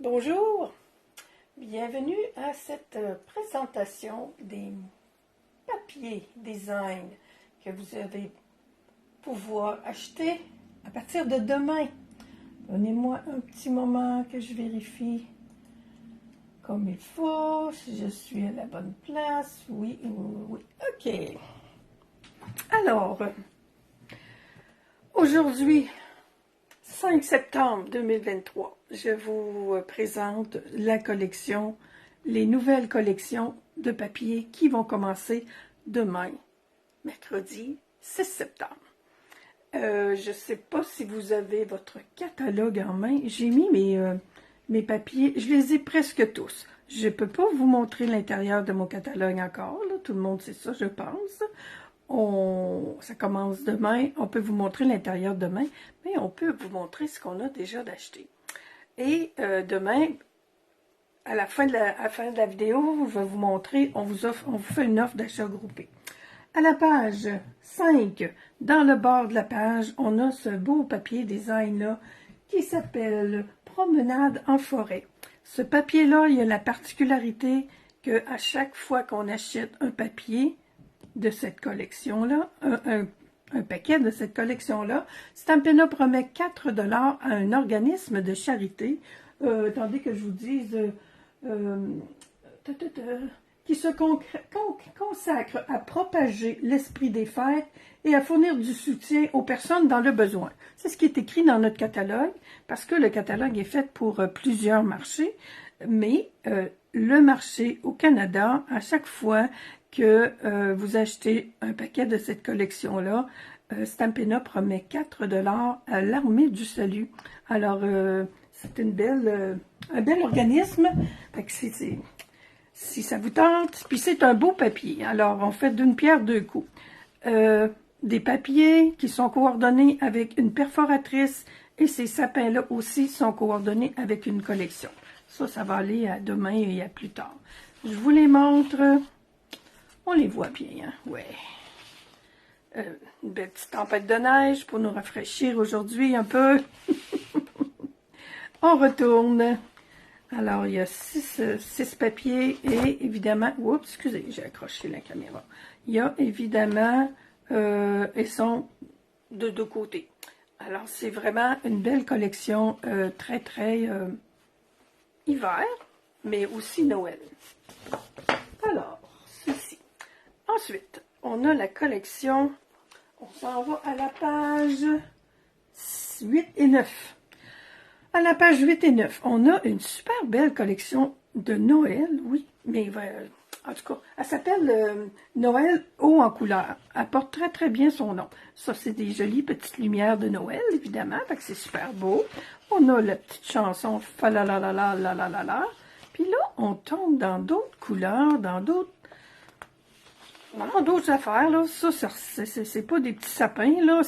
Bonjour, bienvenue à cette présentation des papiers design que vous allez pouvoir acheter à partir de demain. Donnez-moi un petit moment que je vérifie comme il faut, si je suis à la bonne place. Oui, oui, oui. OK. Alors, aujourd'hui, 5 septembre 2023, je vous présente la collection, les nouvelles collections de papier qui vont commencer demain, mercredi 6 septembre. Je ne sais pas si vous avez votre catalogue en main. J'ai mis mes papiers, je les ai presque tous. Je ne peux pas vous montrer l'intérieur de mon catalogue encore, là. Tout le monde sait ça, je pense. Ça commence demain, on peut vous montrer l'intérieur demain, mais on peut vous montrer ce qu'on a déjà d'acheter. Et demain, à la fin de la vidéo, je vais vous montrer, on vous fait une offre d'achat groupé. À la page 5, dans le bord de la page, on a ce beau papier design-là qui s'appelle « Promenade en forêt ». Ce papier-là, il a la particularité qu'à chaque fois qu'on achète un papier de cette collection-là, un paquet de cette collection-là, Stampin' Up! Promet 4 $ à un organisme de charité, attendez que je vous dise, qui se consacre à propager l'esprit des fêtes et à fournir du soutien aux personnes dans le besoin. C'est ce qui est écrit dans notre catalogue, parce que le catalogue est fait pour plusieurs marchés, mais le marché au Canada, à chaque fois que vous achetez un paquet de cette collection-là, Stampin' Up! Promet 4 $ à l'Armée du Salut. Alors, c'est un bel organisme. Fait que si ça vous tente, puis c'est un beau papier. Alors, on fait d'une pierre deux coups. Des papiers qui sont coordonnés avec une perforatrice et ces sapins-là aussi sont coordonnés avec une collection. Ça va aller à demain et à plus tard. Je vous les montre. On les voit bien, hein? Ouais. Une belle petite tempête de neige pour nous rafraîchir aujourd'hui un peu. On retourne. Alors, il y a 6 papiers et évidemment... Oups, excusez, j'ai accroché la caméra. Il y a évidemment... ils sont de deux côtés. Alors, c'est vraiment une belle collection très, très hiver, mais aussi Noël. Alors, ceci. Ensuite, on a la collection, on s'en va à la page 8 et 9. À la page 8 et 9, on a une super belle collection de Noël, oui, mais en tout cas, elle s'appelle Noël haut en couleur. Elle porte très très bien son nom. Ça, c'est des jolies petites lumières de Noël, évidemment, fait que c'est super beau. On a la petite chanson « Fa la la la la la la la la ». Puis là, on tombe dans d'autres couleurs, dans d'autres affaires, là. Ça c'est pas des petits sapins, là.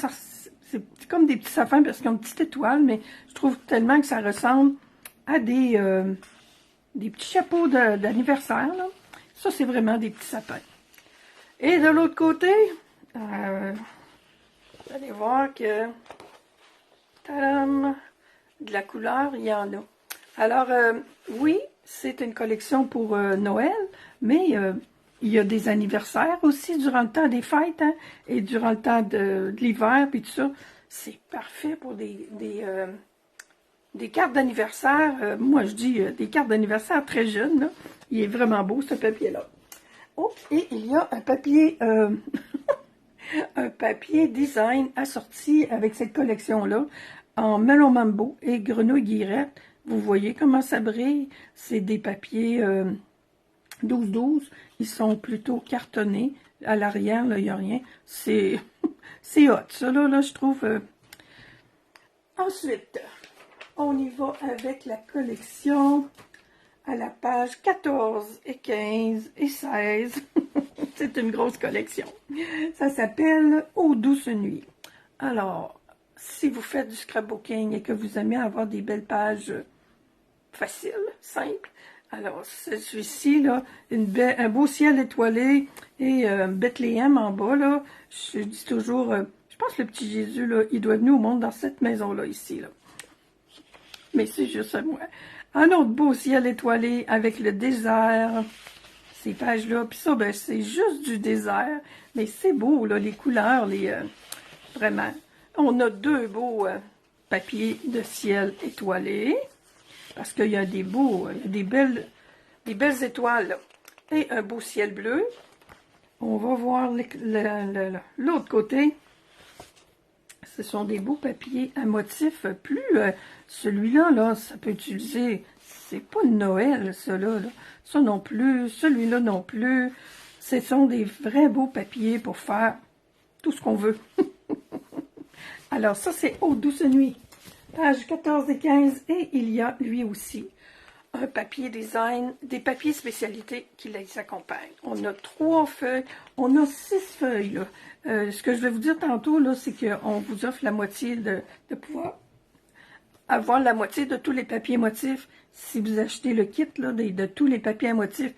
C'est comme des petits sapins parce qu'ils ont une petite étoile, mais je trouve tellement que ça ressemble à des petits chapeaux d'anniversaire, là. Ça, c'est vraiment des petits sapins. Et de l'autre côté, vous allez voir que, tadam, de la couleur, il y en a. Alors, oui, c'est une collection pour Noël, mais il y a des anniversaires aussi durant le temps des fêtes, hein, et durant le temps de l'hiver, puis tout ça. C'est parfait pour des cartes d'anniversaire. Moi, je dis des cartes d'anniversaire très jeunes, là. Il est vraiment beau, ce papier-là. Oh, et il y a un papier, un papier design assorti avec cette collection-là, en melon mambo et grenouille guillerette. Vous voyez comment ça brille? C'est des papiers 12-12. Ils sont plutôt cartonnés. À l'arrière, là, il n'y a rien. C'est hot, ça, là, je trouve. Ensuite, on y va avec la collection à la page 14 et 15 et 16. C'est une grosse collection. Ça s'appelle « Aux douces nuits ». Alors, si vous faites du scrapbooking et que vous aimez avoir des belles pages faciles, simples, alors celui-ci, là, un beau ciel étoilé et Bethléem en bas, là, je dis toujours, je pense que le petit Jésus, là, il doit venir au monde dans cette maison-là, ici, là. mais c'est juste à moi. Un autre beau ciel étoilé avec le désert. Ces pages-là, puis ça, ben, c'est juste du désert. Mais c'est beau, là, les couleurs, vraiment. On a deux beaux papiers de ciel étoilé. Parce qu'il y a des beaux, il y a des belles étoiles, là. Et un beau ciel bleu. On va voir l'autre côté. Ce sont des beaux papiers à motifs plus... celui-là, là, ça peut utiliser... C'est pas de Noël, ça, là. Ça non plus. Celui-là non plus. Ce sont des vrais beaux papiers pour faire tout ce qu'on veut. Alors, ça, c'est Aux douces nuits. Page 14 et 15. Et il y a, lui aussi, un papier design, des papiers spécialités qui les accompagnent. On a 3 feuilles, on a 6 feuilles, là. Ce que je vais vous dire tantôt, là, c'est qu'on vous offre la moitié de pouvoir avoir la moitié de tous les papiers motifs si vous achetez le kit là, de tous les papiers à motifs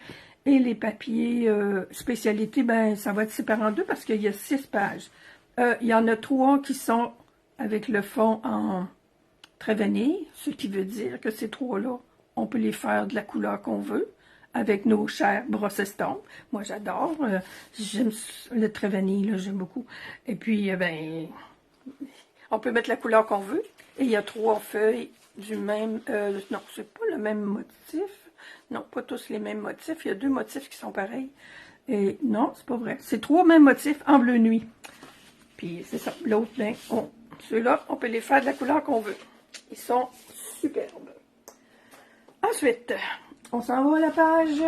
et les papiers spécialités, ben ça va être séparé en deux parce qu'il y a 6 pages. Il y en a 3 qui sont avec le fond en très vanille, ce qui veut dire que ces 3-là, on peut les faire de la couleur qu'on veut avec nos chères brosses estampes. Moi, j'adore. J'aime le très vanille, j'aime beaucoup. Et puis, ben, on peut mettre la couleur qu'on veut. Et il y a 3 feuilles du même... non, c'est pas le même motif. Non, pas tous les mêmes motifs. Il y a 2 motifs qui sont pareils. Et non, c'est pas vrai. C'est 3 mêmes motifs en bleu nuit. Puis c'est ça. L'autre, ben, ceux-là, on peut les faire de la couleur qu'on veut. Ils sont superbes. Ensuite, on s'en va à la page.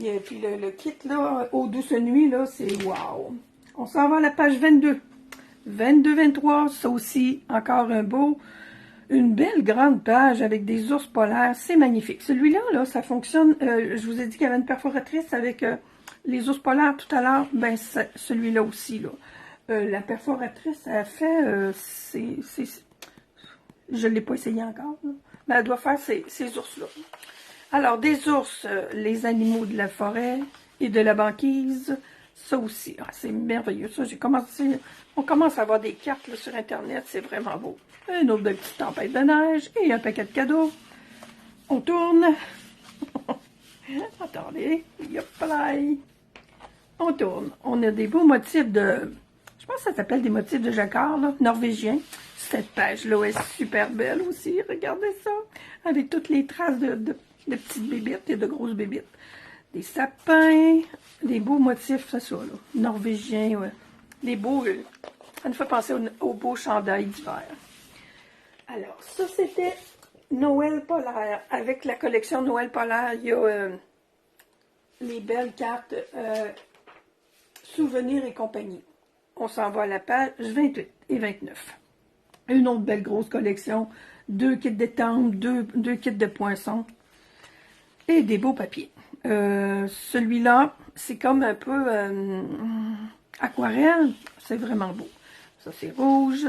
Et puis le kit, là, Aux douces nuits, là, c'est wow. On s'en va à la page 22. 22-23, ça aussi, encore une belle grande page avec des ours polaires, c'est magnifique. Celui-là, là, ça fonctionne, je vous ai dit qu'il y avait une perforatrice avec les ours polaires tout à l'heure, ben celui-là aussi, là. La perforatrice, elle fait, je ne l'ai pas essayé encore, là, mais elle doit faire ces ours-là. Alors, des ours, les animaux de la forêt et de la banquise, ça aussi, c'est merveilleux. Ça, on commence à avoir des cartes là, sur Internet, c'est vraiment beau. Une autre belle petite tempête de neige et un paquet de cadeaux. On tourne. Attendez, on tourne. On a des beaux motifs de, je pense que ça s'appelle des motifs de jacquard, là, norvégiens. Cette page-là est super belle aussi, regardez ça. Avec toutes les traces de petites bébites et de grosses bébites. Des sapins, des beaux motifs, c'est ça, là, norvégiens, ouais. Des beaux, ça nous fait penser aux beaux chandails d'hiver. Alors, ça, c'était Noël polaire. Avec la collection Noël polaire, il y a les belles cartes Souvenirs et compagnie. On s'en va à la page 28 et 29. Une autre belle grosse collection, 2 kits d'étampes, 2 kits de poinçons et des beaux papiers. Celui-là, c'est comme un peu aquarelle, c'est vraiment beau. Ça, c'est rouge.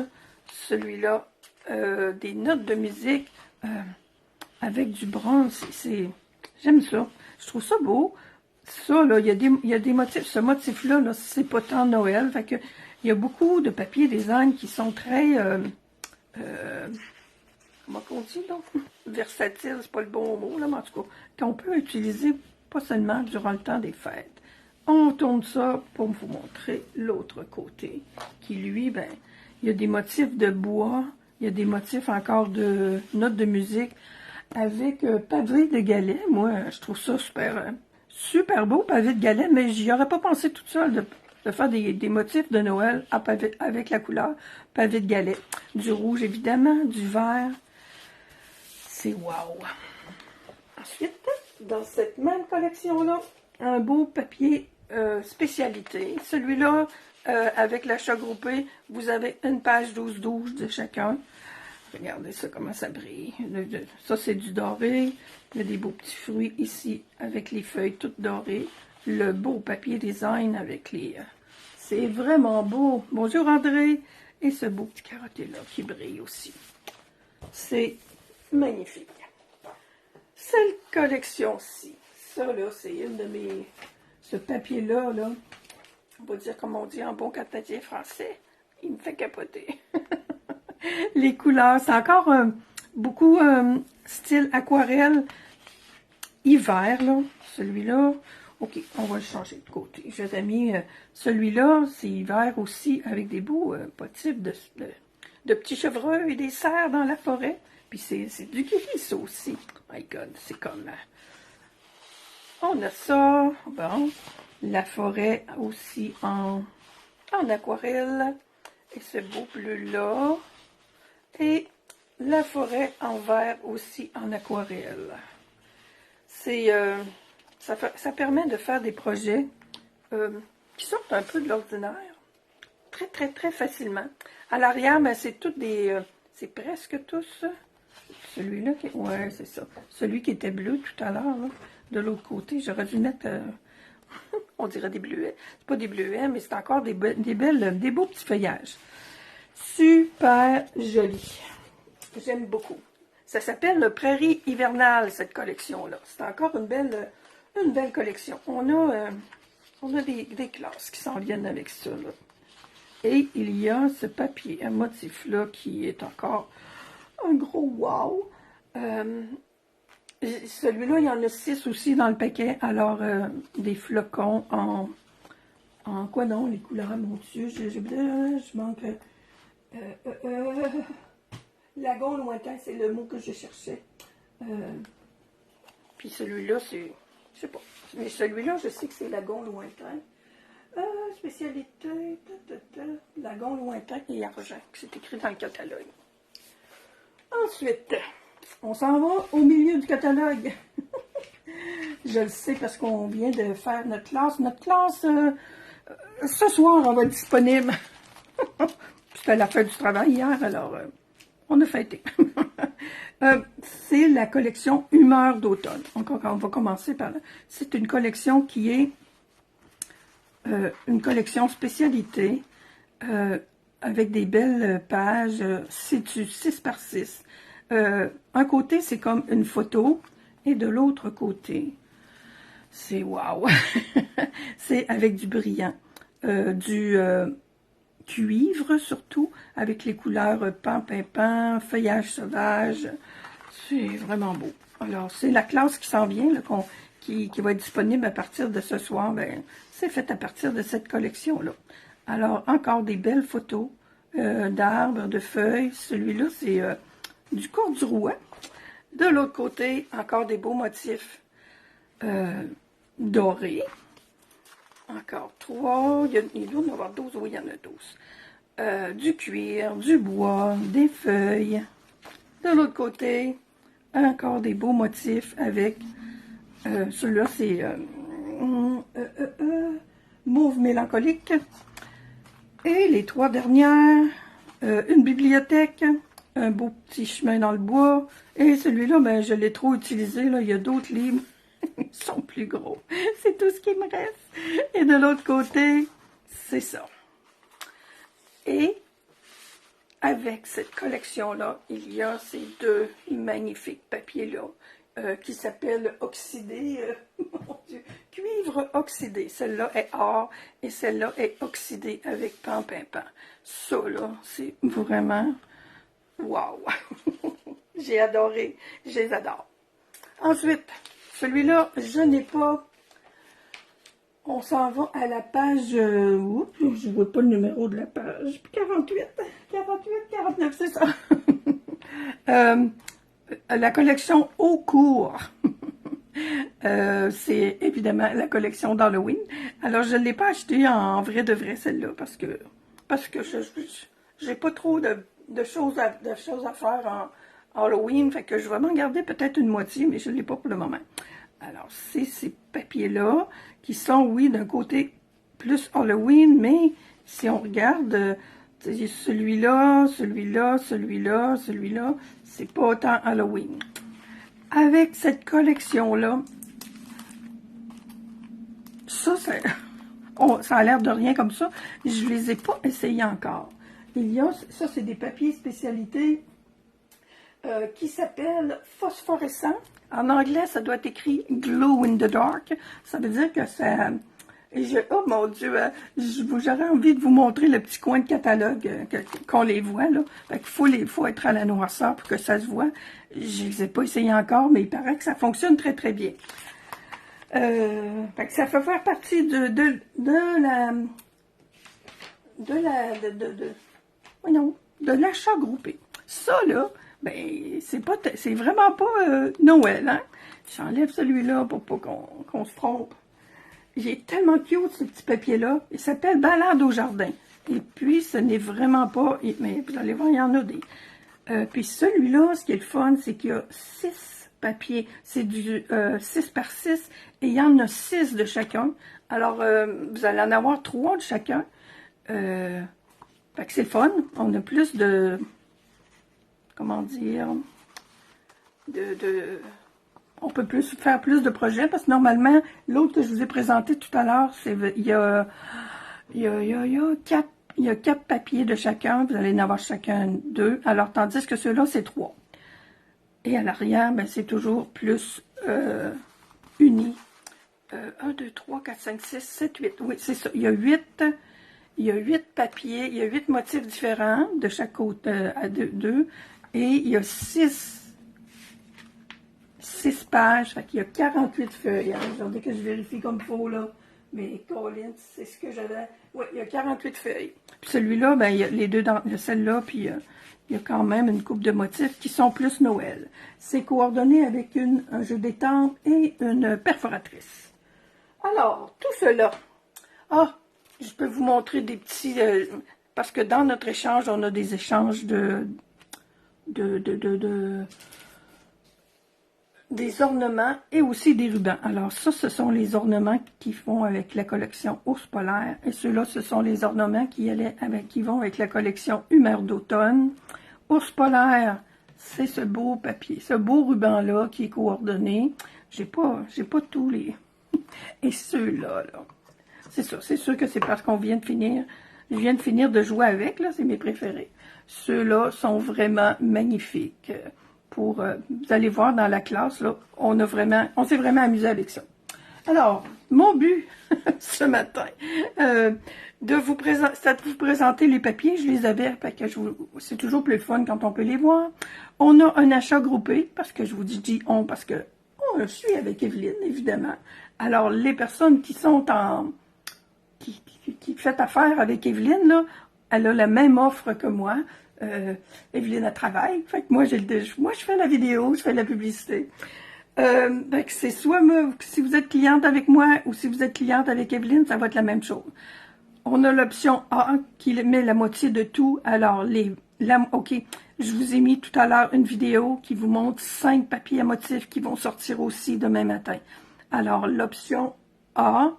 Celui-là, des notes de musique avec du bronze. J'aime ça. Je trouve ça beau. Ça, là, il y a des motifs. Ce motif-là, -là, c'est pas tant Noël. Fait que, il y a beaucoup de papiers design qui sont très... comment on dit, donc? Versatile, c'est pas le bon mot, là, mais en tout cas, qu'on peut utiliser pas seulement durant le temps des fêtes. On tourne ça pour vous montrer l'autre côté, qui lui, ben, il y a des motifs de bois, il y a des motifs encore de notes de musique, avec pavé de galets. Moi, je trouve ça super beau, pavé de galets, mais j'y aurais pas pensé toute seule de faire des motifs de Noël avec la couleur pavé de galets. Du rouge, évidemment, du vert. C'est wow! Ensuite, dans cette même collection-là, un beau papier spécialité. Celui-là, avec l'achat groupé, vous avez une page 12-12 de chacun. Regardez ça, comment ça brille. Ça, c'est du doré. Il y a des beaux petits fruits ici, avec les feuilles toutes dorées. Le beau papier design avec les... c'est vraiment beau. Bonjour André. Et ce beau petit carotté-là qui brille aussi. C'est magnifique. Cette collection-ci, ça là, c'est une de mes... Ce papier-là, là, on va dire comme on dit en bon canadien français, il me fait capoter. Les couleurs, c'est encore beaucoup style aquarelle hiver, là. Celui-là, ok, on va le changer de côté. J'avais mis celui-là, c'est hiver aussi, avec des beaux motifs de petits chevreuils et des cerfs dans la forêt. Puis c'est du gris, ça aussi. My God, c'est comme... on a ça, bon, la forêt aussi en aquarelle. Et ce beau bleu-là. Et la forêt en vert aussi en aquarelle. C'est... ça permet de faire des projets qui sortent un peu de l'ordinaire. Très, très, très facilement. À l'arrière, ben, c'est toutes des... c'est presque tous... Celui-là, ouais, c'est ça. Celui qui était bleu tout à l'heure, de l'autre côté, j'aurais dû mettre... on dirait des bleuets. C'est pas des bleuets, mais c'est encore des beaux petits feuillages. Super joli. J'aime beaucoup. Ça s'appelle le Prairie hivernale, cette collection-là. C'est encore une belle collection. On a des classes qui s'en viennent avec ça, là. Et il y a ce papier à motif-là qui est encore un gros wow. Celui-là, il y en a 6 aussi dans le paquet. Alors, des flocons en quoi non, les couleurs, mon Dieu, je manque... lagon lointain, c'est le mot que je cherchais. Puis celui-là, c'est... Je sais pas. Mais celui-là, je sais que c'est lagon lointain. Spécialité, lagon lointain et argent. C'est écrit dans le catalogue. Ensuite, on s'en va au milieu du catalogue. Je le sais parce qu'on vient de faire notre classe. Notre classe, ce soir, on va être disponible. C'était la fête du travail hier, alors on a fêté. C'est la collection Humeur d'automne. On va commencer par là. C'est une collection qui est une collection spécialité avec des belles pages. C'est du 6 par 6. Un côté, c'est comme une photo, et de l'autre côté, c'est wow! C'est avec du brillant, du cuivre surtout, avec les couleurs pan-pimpin, feuillage sauvage. C'est vraiment beau. Alors, c'est la classe qui s'en vient, là, qui va être disponible à partir de ce soir. Ben, c'est fait à partir de cette collection-là. Alors, encore des belles photos d'arbres, de feuilles. Celui-là, c'est du Courdirouat. De l'autre côté, encore des beaux motifs dorés. Encore 3. Il doit y en avoir 12. Oui, il y en a 12. Du cuir, du bois, des feuilles. De l'autre côté, encore des beaux motifs avec... celui-là, c'est mauve mélancolique. Et les 3 dernières, une bibliothèque, un beau petit chemin dans le bois. Et celui-là, ben, je l'ai trop utilisé. Là. Il y a d'autres livres. Ils sont plus gros. C'est tout ce qui me reste. Et de l'autre côté, c'est ça. Et avec cette collection-là, il y a ces 2 magnifiques papiers-là qui s'appellent oxydé. Mon Dieu, cuivre oxydé. Celle-là est or et celle-là est oxydée avec pan-pimpin. Ça, là, c'est vraiment... wow! J'ai adoré. Je les adore. Ensuite, celui-là, je n'ai pas... On s'en va à la page... oups, je ne vois pas le numéro de la page. 48, 49, c'est ça. La collection Au cours. C'est évidemment la collection d'Halloween. Alors, je ne l'ai pas acheté en vrai de vrai, celle-là, parce que je n'ai pas trop de choses à faire en Halloween, fait que je vais m'en garder peut-être une moitié, mais je ne l'ai pas pour le moment. Alors, c'est ces papiers-là qui sont, oui, d'un côté plus Halloween, mais si on regarde, celui-là, celui-là, celui-là, celui-là, c'est pas autant Halloween. Avec cette collection-là, ça a l'air de rien comme ça. Je les ai pas essayés encore. Ça, c'est des papiers spécialités qui s'appellent phosphorescents. En anglais, ça doit être écrit Glow in the Dark. Ça veut dire que Et oh mon Dieu, j'aurais envie de vous montrer le petit coin de catalogue, qu'on les voit, là. Fait qu'il faut être à la noirceur pour que ça se voit. Je ne les ai pas essayé encore, mais il paraît que ça fonctionne très, très bien. Fait que ça fait faire partie de l'achat groupé. Ça, là, ben, c'est vraiment pas Noël, hein. J'enlève celui-là pour pas qu'on se trompe. Il est tellement cute, ce petit papier-là. Il s'appelle Balade au jardin. Et puis, ce n'est vraiment pas... Mais vous allez voir, il y en a des. Puis celui-là, ce qui est le fun, c'est qu'il y a 6 papiers. C'est du 6 par 6 et il y en a 6 de chacun. Alors, vous allez en avoir 3 de chacun. Fait que c'est le fun. On a plus de... Comment dire... On peut faire plus de projets parce que normalement, l'autre que je vous ai présenté tout à l'heure, il y a 4 papiers de chacun. Vous allez en avoir chacun 2. Alors, tandis que ceux-là, c'est 3. Et à l'arrière, ben, c'est toujours plus uni. 1, 2, 3, 4, 5, 6, 7, 8. Oui, c'est ça. Il y a 8 papiers. Il y a 8 motifs différents de chaque côté à 2. Et il y a 6 pages, fait qu'il y a 48 feuilles. Attendez que je vérifie comme il faut, là. Mais Colin, c'est ce que j'avais. Oui, il y a 48 feuilles. Puis celui-là, ben, il y a les deux dans celle-là, puis il y a quand même une coupe de motifs qui sont plus Noël. C'est coordonné avec un jeu d'étampes et une perforatrice. Alors, tout cela. Ah, je peux vous montrer des petits... parce que dans notre échange, on a des échanges des ornements et aussi des rubans. Alors ça, ce sont les ornements qui font avec la collection Ours polaire. Et ceux-là, ce sont les ornements qui vont avec la collection Humeur d'automne. Ours polaire, c'est ce beau papier, ce beau ruban-là qui est coordonné. J'ai pas tous les... Et ceux-là, là. C'est ça, c'est sûr que c'est parce qu'on vient de finir... Je viens de finir de jouer avec, là, c'est mes préférés. Ceux-là sont vraiment magnifiques. Vous allez voir dans la classe, là, on s'est vraiment amusé avec ça. Alors, mon but ce matin, de vous présenter les papiers, je les avais, c'est toujours plus fun quand on peut les voir. On a un achat groupé, parce que je vous dis on, parce que je suis avec Evelyne, évidemment. Alors, les personnes qui sont qui fait affaire avec Evelyne, là, elle a la même offre que moi. Evelyne, elle travaille. Fait que moi, je fais la vidéo, je fais la publicité. C'est soit si vous êtes cliente avec moi ou si vous êtes cliente avec Evelyne, ça va être la même chose. On a l'option A qui met la moitié de tout. Alors, OK, je vous ai mis tout à l'heure une vidéo qui vous montre 5 papiers à motifs qui vont sortir aussi demain matin. Alors, l'option A,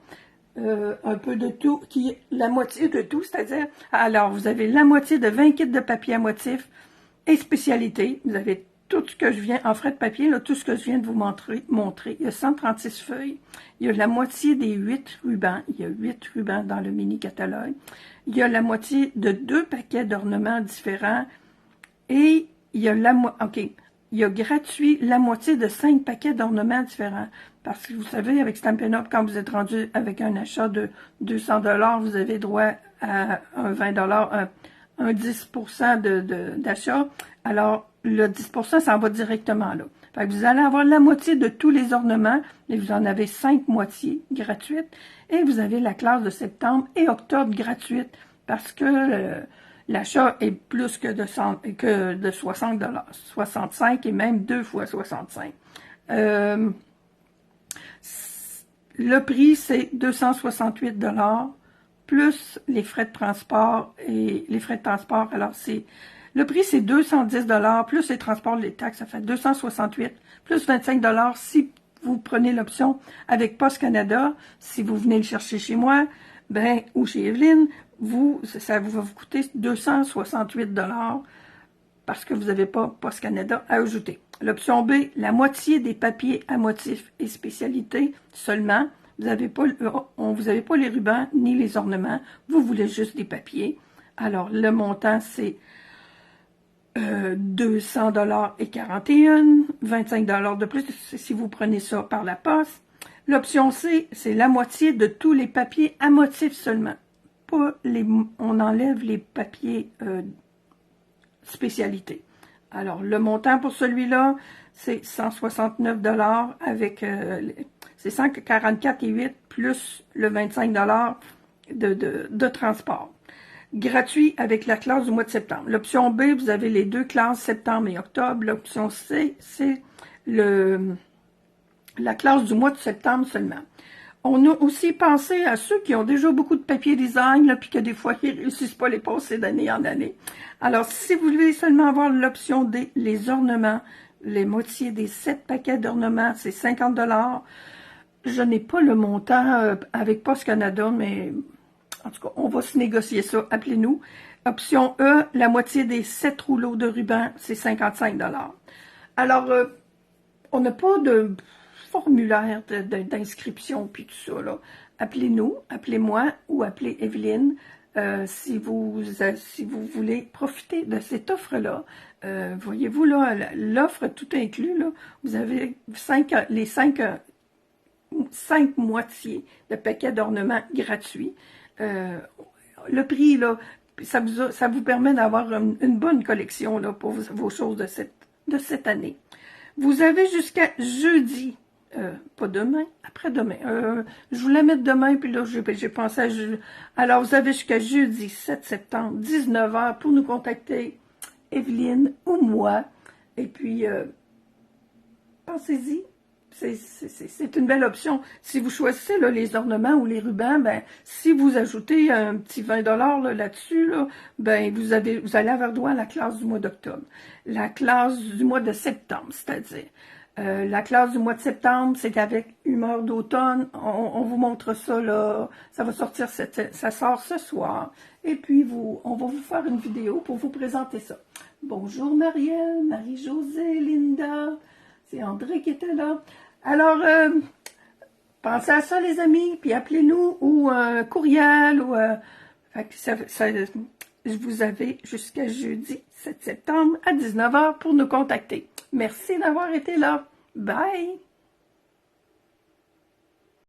un peu de tout, qui est la moitié de tout, c'est-à-dire, alors, vous avez la moitié de 20 kits de papier à motifs et spécialité. Vous avez tout ce que je viens, en frais de papier, là, tout ce que je viens de vous montrer. Il y a 136 feuilles. Il y a la moitié des 8 rubans. Il y a 8 rubans dans le mini-catalogue. Il y a la moitié de 2 paquets d'ornements différents. Et il y a il y a gratuit la moitié de 5 paquets d'ornements différents. Parce que vous savez, avec Stampin' Up, quand vous êtes rendu avec un achat de 200 $, vous avez droit à un 20 $, un 10% d'achat. Alors, le 10%, ça en va directement là. Fait que vous allez avoir la moitié de tous les ornements, et vous en avez 5 moitiés gratuites. Et vous avez la classe de septembre et octobre gratuite, parce que l'achat est plus que de 60 $, 65 et même 2 fois 65. Le prix, c'est 268 $ plus les frais de transport et les frais de transport. Alors, le prix, c'est 210 $ plus les transports, les taxes, ça fait 268 plus 25 $ si vous prenez l'option avec Post Canada. Si vous venez le chercher chez moi, ou chez Evelyne, ça va vous coûter 268 $ parce que vous n'avez pas Post Canada à ajouter. L'option B, la moitié des papiers à motifs et spécialités seulement. On vous avez pas les rubans ni les ornements. Vous voulez juste des papiers. Alors, le montant, c'est 200 $ et 41, 25 $ de plus si vous prenez ça par la poste. L'option C, c'est la moitié de tous les papiers à motif seulement. Pas les, on enlève les papiers spécialité. Alors, le montant pour celui-là, c'est 169 $ avec, c'est 144,8 plus le 25 $ de transport. Gratuit avec la classe du mois de septembre. L'option B, vous avez les deux classes, septembre et octobre. L'option C, c'est la classe du mois de septembre seulement. On a aussi pensé à ceux qui ont déjà beaucoup de papier design, là, puis que des fois, ils ne réussissent pas à les passer d'année en année. Alors, si vous voulez seulement avoir l'option D, les ornements, les moitiés des 7 paquets d'ornements, c'est 50 $. Je n'ai pas le montant avec Post Canada, mais en tout cas, on va se négocier ça. Appelez-nous. Option E, la moitié des 7 rouleaux de ruban, c'est 55 $. Alors, on n'a pas de formulaire d'inscription puis tout ça, là. Appelez-nous, appelez-moi ou appelez Evelyne si vous voulez profiter de cette offre-là. Voyez-vous, là, l'offre tout inclus, là, vous avez les 5 moitiés de paquets d'ornements gratuits. Le prix, là, ça vous permet d'avoir une bonne collection là, pour vos choses de cette année. Vous avez jusqu'à jeudi, pas demain, après-demain. Je voulais mettre demain, puis là, j'ai pensé à... Alors, vous avez jusqu'à jeudi 7 septembre, 19 h, pour nous contacter, Evelyne ou moi. Et puis, pensez-y. C'est une belle option. Si vous choisissez là, les ornements ou les rubans, ben, si vous ajoutez un petit 20 $ là-dessus, là, ben, vous allez avoir droit à la classe du mois d'octobre. La classe du mois de septembre, c'est-à-dire. La classe du mois de septembre, c'est avec Humeur d'automne. On vous montre ça, là. Ça va sortir, ça sort ce soir. Et puis, on va vous faire une vidéo pour vous présenter ça. Bonjour Marielle, Marie-Josée, Linda. C'est André qui était là. Alors, pensez à ça, les amis, puis appelez-nous ou un courriel. Ou, vous avez jusqu'à jeudi 7 septembre à 19 h pour nous contacter. Merci d'avoir été là. Bye!